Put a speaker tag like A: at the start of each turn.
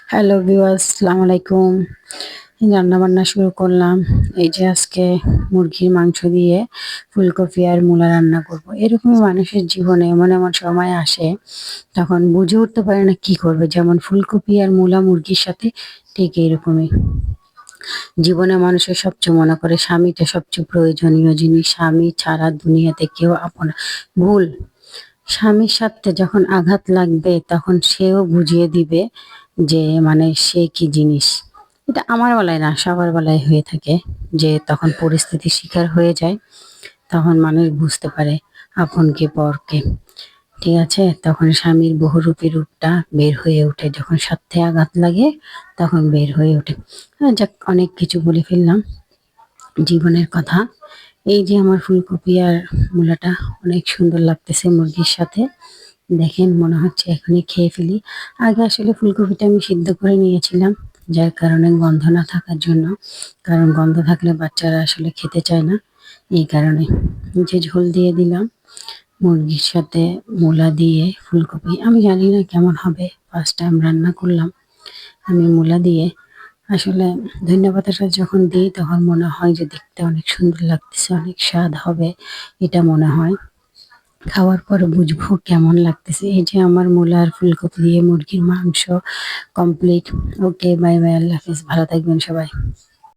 A: Hello viewers, আসসালামু আলাইকুম। রান্না বান্না শুরু করলাম। এই যে আজকে মুরগির মাংস দিয়ে ফুলকপি আর মূলা রান্না করব। এরকমই মানুষের জীবনে এমন এমন সময় আসে, তখন বুঝে উঠতে পারে না কি করবে। যেমন ফুলকপি আর মূলা মুরগির সাথে ঠিক এরকমই। জীবনে মানুষের সবচেয়ে মনে করে স্বামীটা সবচেয়ে প্রয়োজনীয় জিনিস। স্বামী ছাড়া দুনিয়াতে কেউ আপন না। ভুল। স্বামীর সাথে যখন আঘাত লাগবে তখন সেও বুঝিয়ে দিবে যে সে কি জিনিস। এটা আমার বেলায় না, সবার বেলায় হয়ে থাকে, যে তখন পরিস্থিতির শিকার হয়ে যায়। তখন মানুষ বুঝতে পারে আপন কে পর কে। ঠিক আছে, তখন স্বামীর বহুরূপী রূপটা বের হয়ে ওঠে, যখন স্বার্থে আঘাত লাগে তখন বের হয়ে ওঠে। যাক, অনেক কিছু বলে ফেললাম জীবনের কথা। এই যে আমার ফুলকপি আর মূলাটা অনেক সুন্দর লাগতেছে মুরগির সাথে। দেখেন, মনে হচ্ছে এখনই খেয়ে ফেলি। আগে আসলে ফুলকপিটা আমি সিদ্ধ করে নিয়েছিলাম, যার কারণে গন্ধ না থাকার জন্য। কারণ গন্ধ থাকলে বাচ্চারা আসলে খেতে চায় না। এই কারণে যে ঝোল দিয়ে দিলাম মুরগির সাথে মূলা দিয়ে ফুলকপি। আমি জানি না কেমন হবে, ফার্স্ট টাইম রান্না করলাম আমি মূলা দিয়ে। আসলে ধনিয়া পাতাটা যখন দিই তখন মনে হয় যে দেখতে অনেক সুন্দর লাগতেছে, অনেক স্বাদ হবে, এটা মনে হয়। খাওয়ার পর বুঝবো কেমন লাগতেছে। এই যে আমার মূলা আর ফুলকপি দিয়ে মুরগির মাংস কমপ্লিট। ওকে, বাই বাই, আল্লাহ হাফিজ, ভালো থাকবেন সবাই।